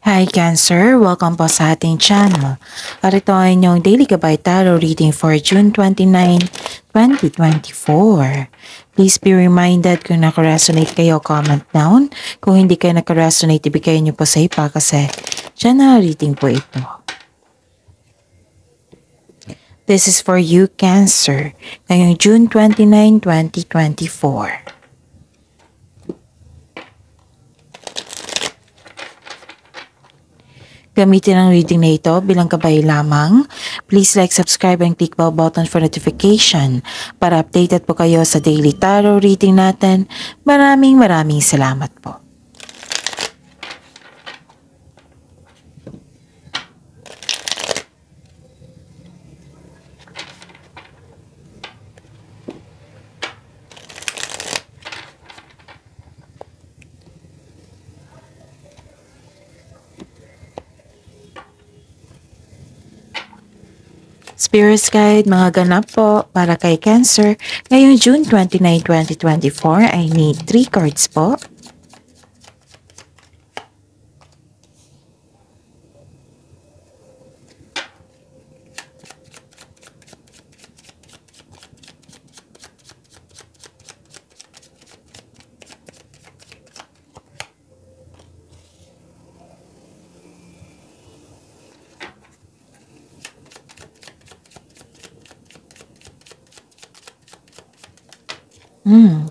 Hi Cancer! Welcome po sa ating channel. At ito ay inyong Daily Gabay Tarot reading for June 29, 2024. Please be reminded kung nakaresonate kayo, comment down. Kung hindi kayo nakaresonate, ibigay niyo po sa iba kasi general reading po ito. This is for you Cancer ngayong June 29, 2024. Gamitin ang reading na ito bilang gabay lamang. Please like, subscribe, and click bell button for notification para updated po kayo sa daily tarot reading natin. Maraming salamat po. Spirit Guide, mga ganap po para kay Cancer. Ngayong June 29, 2024, I need 3 cards po.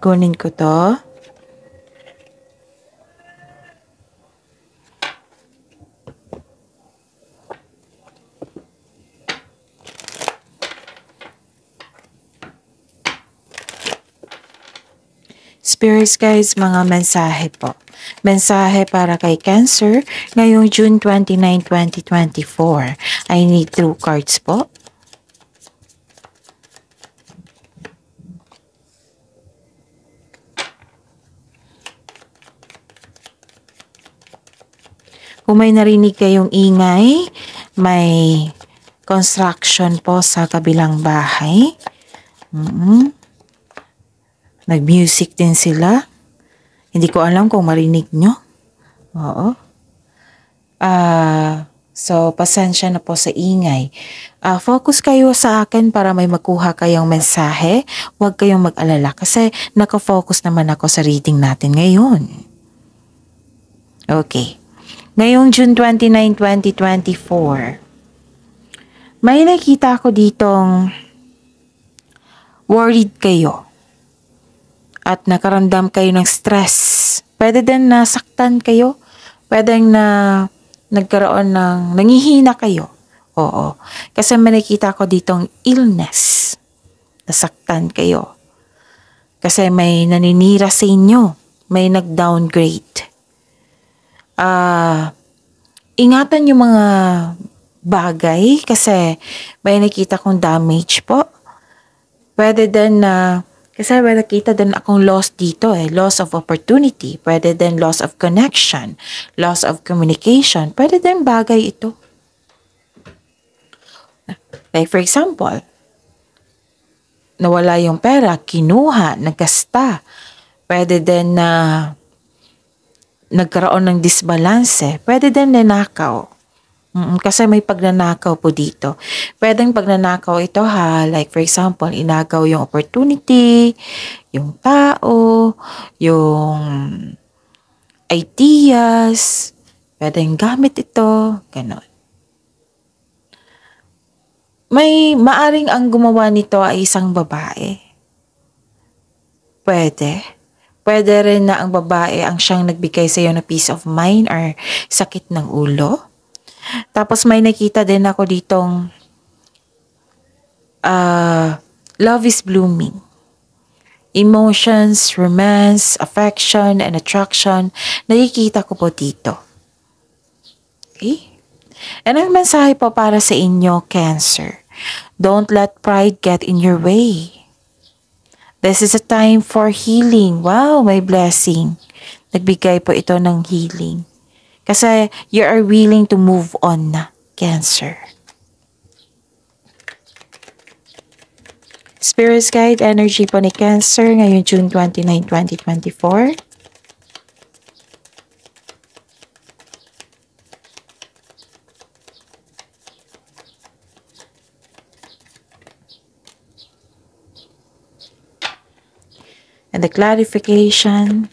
Kunin ko to. Spirits guys, mga mensahe po. Mensahe para kay Cancer ngayong June 29, 2024. I need 2 cards po. Kung may narinig kayong ingay, may construction po sa kabilang bahay. Nag-music din sila. Hindi ko alam kung marinig nyo. Oo. So, pasensya na po sa ingay. Focus kayo sa akin para may makuha kayong mensahe. Huwag kayong mag-alala kasi nakafocus naman ako sa reading natin ngayon. Okay. Ngayong June 29, 2024, may nakita ako ditong worried kayo at nakaramdam kayo ng stress. Pwede din nasaktan kayo, pwede na nagkaroon ng nangihina kayo. Oo, kasi may nakita ko ditong illness, nasaktan kayo. Kasi may naninira sa inyo, may nag-downgrade. Ingatan yung mga bagay kasi may nakita kong damage po. Pwede din kasi may nakita din akong loss dito loss of opportunity. Pwede din loss of connection, loss of communication. Pwede din bagay ito. Like for example, nawala yung pera, kinuha, nagkasta. Pwede din na nagkaroon ng disbalance. Pwede din nanakaw. Kasi may pagnanakaw po dito. Pwedeng pagnanakaw ito like for example, inagaw yung opportunity, yung tao, yung ideas. Pwedeng gamit ito, ganon. Maaring ang gumawa nito ay isang babae. Pwede rin na ang babae ang siyang nagbigay sa iyo na peace of mind or sakit ng ulo. Tapos may nakita din ako ditong love is blooming. Emotions, romance, affection, and attraction. Nakikita ko po dito. Okay? And ang mensahe po para sa inyo, Cancer. Don't let pride get in your way. This is a time for healing. Wow, may blessing. Nagbigay po ito ng healing. Kasi you are willing to move on na, Cancer. Spirit Guide energy po ni Cancer ngayong June 29, 2024. and the clarification.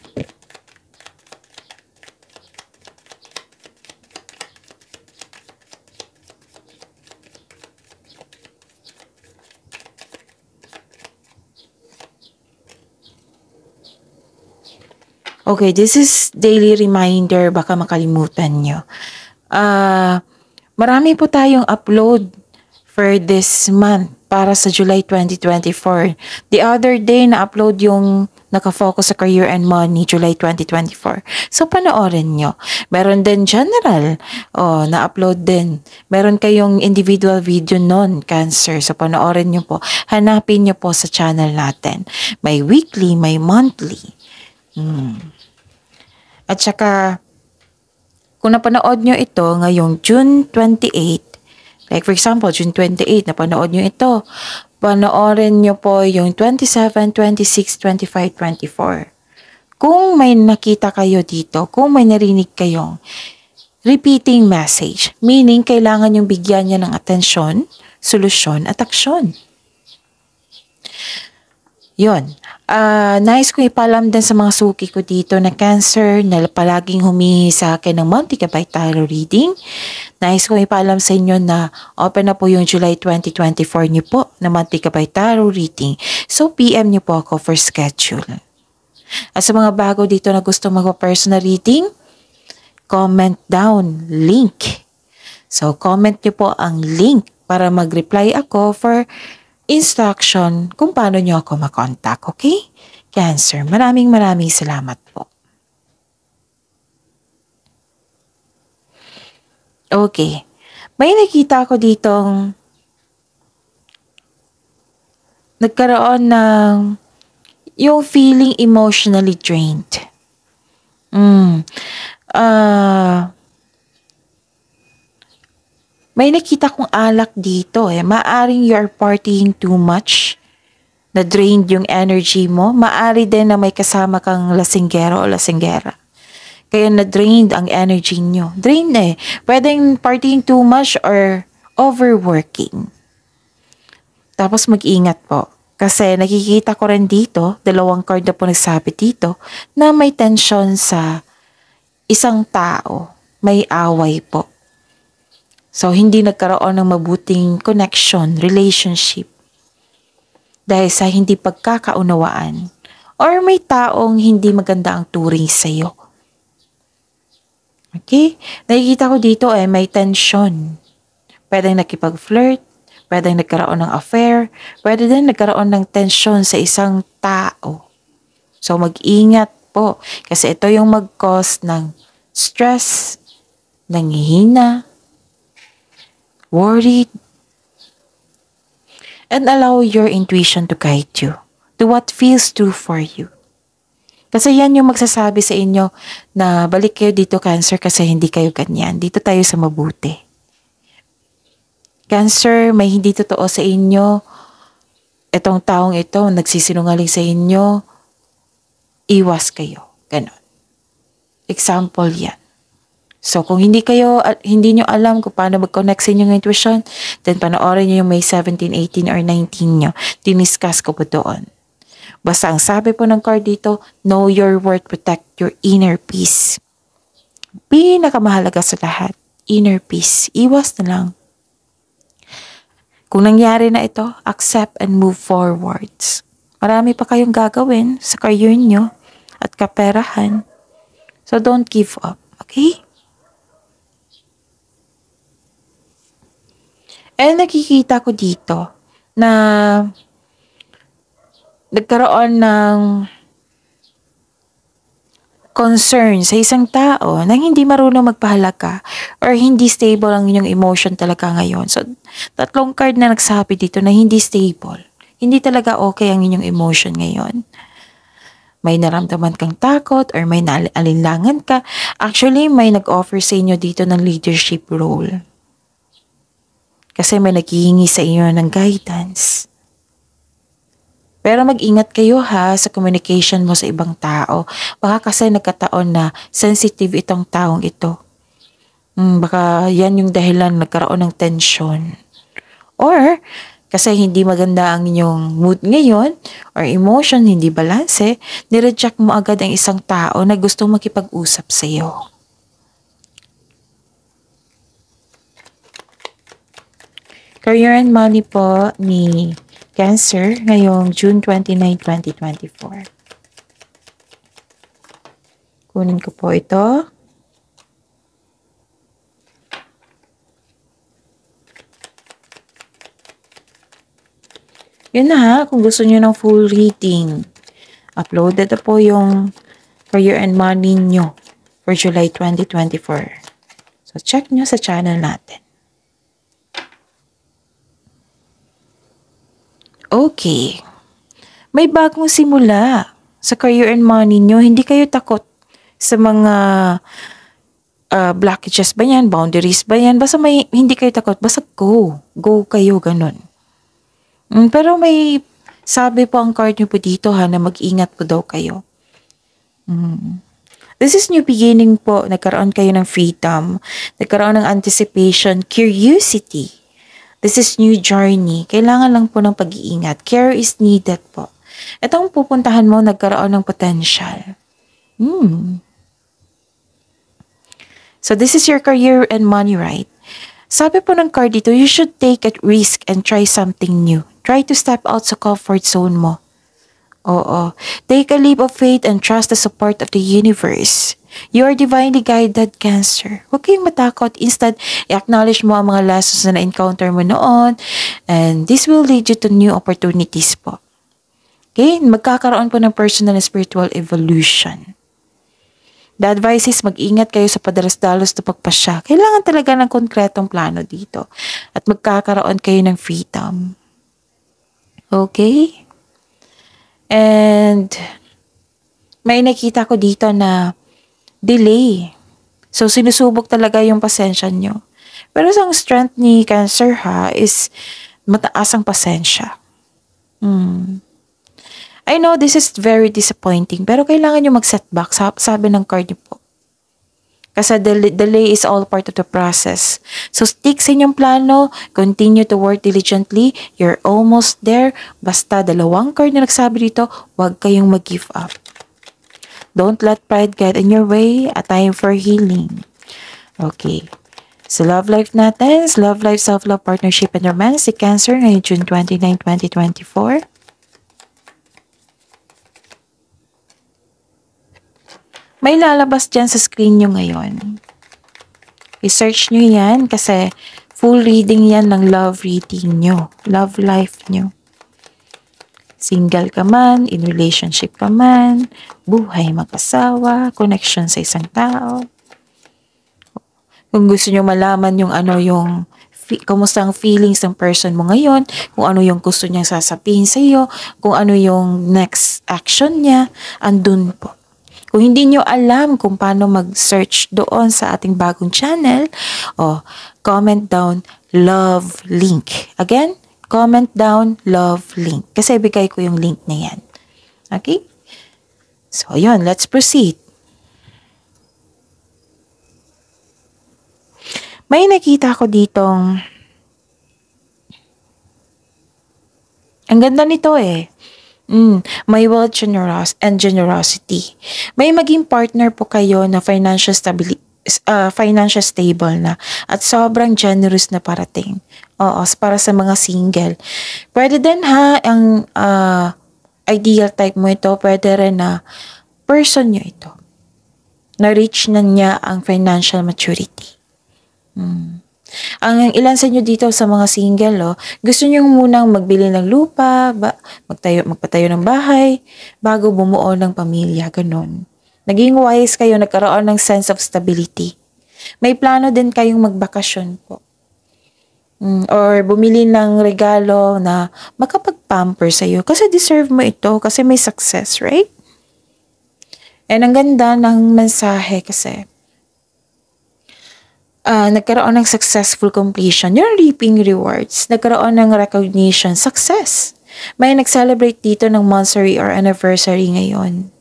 Okay, this is daily reminder, baka makalimutan nyo. Marami po tayong upload for this month para sa July 2024. The other day, na-upload yung nakafocus sa career and money, July 2024. So, panoorin nyo. Meron din general. Na-upload din. Meron kayong individual video non Cancer. So, panoorin nyo po. Hanapin nyo po sa channel natin. May weekly, may monthly. At saka, kung napanood nyo ito ngayong June 28, like for example, June 28, napanood nyo ito, panoorin nyo po yung 27, 26, 25, 24. Kung may nakita kayo dito, kung may narinig kayong repeating message, meaning kailangan yung bigyan niya ng atensyon, solusyon at aksyon. Yun. Nais kong ipalam din sa mga suki ko dito na Cancer na palaging humihingi sa akin ng Monthly Gabay Tarot Reading. Nais kong ipalam sa inyo na open na po yung July 2024 niyo po na Monthly Gabay Tarot Reading. So, PM niyo po ako for schedule. At sa mga bago dito na gusto magpa-personal reading, comment down, link. So, comment niyo po ang link para mag-reply ako for instruction kung paano nyo ako makontak, okay? Cancer, maraming salamat po. Okay. May nakita ko ditong nagkaroon ng yung feeling emotionally drained. May nakita kong alak dito Maaring you're partying too much, na drained yung energy mo. Maari din na may kasama kang lasinggero o lasinggera. Kaya na-drained ang energy nyo. Drained Pwedeng partying too much or overworking. Tapos mag-ingat po. Kasi nakikita ko rin dito, 2 card na po nagsabi dito, na may tension sa isang tao. May away po. So, hindi nagkaroon ng mabuting connection, relationship. Dahil sa hindi pagkakaunawaan. Or may taong hindi maganda ang turing sa'yo. Okay? Nakikita ko dito may tension. Pwedeng nakipag-flirt, pwedeng nagkaroon ng affair, pwede din nagkaroon ng tension sa isang tao. So, mag-ingat po. Kasi ito yung mag-cause ng stress, nanghihina, worried, and allow your intuition to guide you to what feels true for you. Kasi yan yung magsasabi sa inyo na balik kayo dito, Cancer, kasi hindi kayo ganyan. Dito tayo sa mabuti. Cancer, may hindi totoo sa inyo. Itong taong ito, nagsisinungaling sa inyo, iwas kayo. Ganon. Example yan. So, kung hindi nyo alam kung paano mag-connect sa inyong intuition, then panoorin nyo yung May 17, 18, or 19 nyo. Diniscuss ko po doon. Basta ang sabi po ng card dito, know your worth, protect your inner peace. Pinakamahalaga sa lahat, inner peace. Iwas na lang. Kung nangyari na ito, accept and move forwards. Marami pa kayong gagawin sa career nyo at kaperahan. So, don't give up. Okay? And nakikita ko dito na nagkaroon ng concern sa isang tao na hindi marunong magpahalaga or hindi stable ang inyong emotion talaga ngayon. So, 3 card na nagsabi dito na hindi stable. Hindi talaga okay ang inyong emotion ngayon. May naramdaman kang takot or may naalinlangan ka. Actually, may nag-offer sa inyo dito ng leadership role. Kasi may naghihingi sa inyo ng guidance. Pero mag-ingat kayo sa communication mo sa ibang tao. Baka kasi nagkataon na sensitive itong taong ito. Baka yan yung dahilan nagkaroon ng tension. Or Kasi hindi maganda ang inyong mood ngayon or emotion, hindi balanse, nireject mo agad ang isang tao na gusto makipag-usap sa iyo. Career and money po ni Cancer ngayong June 29, 2024. Kunin ko po ito. Yun na ha, kung gusto nyo ng full reading, uploaded na po yung career and money nyo for July 2024. So, check nyo sa channel natin. Okay. May bagong simula sa career and money nyo. Hindi kayo takot sa mga blockages ba yan, boundaries ba yan. Basta hindi kayo takot, basta go. Go kayo, ganun. Pero may sabi po ang card nyo po dito ha, na mag-ingat po daw kayo. This is new beginning po. Nagkaroon kayo ng freedom. Nagkaroon ng anticipation, curiosity. This is new journey. Kailangan lang po ng pag-iingat. Care is needed po. Itong pupuntahan mo, nagkaroon ng potential. So this is your career and money, right? Sabi po ng card dito, you should take a risk and try something new. Try to step out sa comfort zone mo. Oo. Take a leap of faith and trust the support of the universe. You are divinely guided, Cancer. Huwag kayong matakot. Instead, i-acknowledge mo ang mga lessons na na-encounter mo noon. And this will lead you to new opportunities po. Okay? Magkakaroon po ng personal and spiritual evolution. The advice is mag-ingat kayo sa padalos-dalos na pagpasya. Kailangan talaga ng konkretong plano dito. At magkakaroon kayo ng freedom. Okay? And may nakita ko dito na delay. So, sinusubok talaga yung pasensya nyo. Pero ang strength ni Cancer ha is mataas ang pasensya. I know this is very disappointing, pero kailangan nyo mag-setback, sabi ng card nyo po. Kasi delay is all part of the process. So stick sa inyong plano, continue to work diligently, you're almost there. Basta dalawang card na nagsabi dito, huwag kayong mag-give up. Don't let pride get in your way, a time for healing. Okay. So love life natin, love life, self-love, partnership, and romance, si Cancer ngayong June 29, 2024. May lalabas dyan sa screen nyo ngayon. I-search nyo yan kasi full reading yan ng love reading nyo. Love life nyo. Single ka man, in relationship ka man, buhay mag-asawa, connection sa isang tao. Kung gusto nyo malaman yung kamusta ang feelings ng person mo ngayon, kung ano yung gusto niyang sasabihin sa iyo, kung ano yung next action niya, andun po. Kung hindi nyo alam kung paano mag-search doon sa ating bagong channel, comment down love link. Again, comment down love link. Kasi ibigay ko yung link na yan. Okay? So, yun. Let's proceed. May nakita ko ditong ang ganda nito eh. May wealth and generosity. May maging partner po kayo na financial stable na at sobrang generous na parating. Oo, para sa mga single. Pwede din ha, ang ideal type mo ito, pwede rin na person nyo ito. Na-reach na niya ang financial maturity. Ang ilan sa inyo dito sa mga single, gusto nyo munang magbili ng lupa, magpatayo ng bahay, bago bumuo ng pamilya, ganun. Naging wise kayo, nagkaroon ng sense of stability. May plano din kayong magbakasyon po. Or bumili ng regalo na makapag-pamper sa iyo. Kasi deserve mo ito, kasi may success, right? And ang ganda ng mensahe kasi, nagkaroon ng successful completion, you're reaping rewards. Nagkaroon ng recognition, success. May nag-celebrate dito ng monthsary or anniversary ngayon.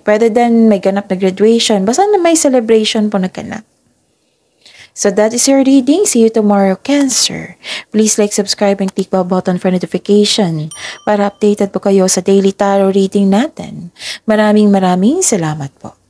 Pwede din may ganap na graduation. Basta na may celebration po nagganap. So that is your reading. See you tomorrow, Cancer. Please like, subscribe, and click the button for notification para updated po kayo sa daily tarot reading natin. Maraming salamat po.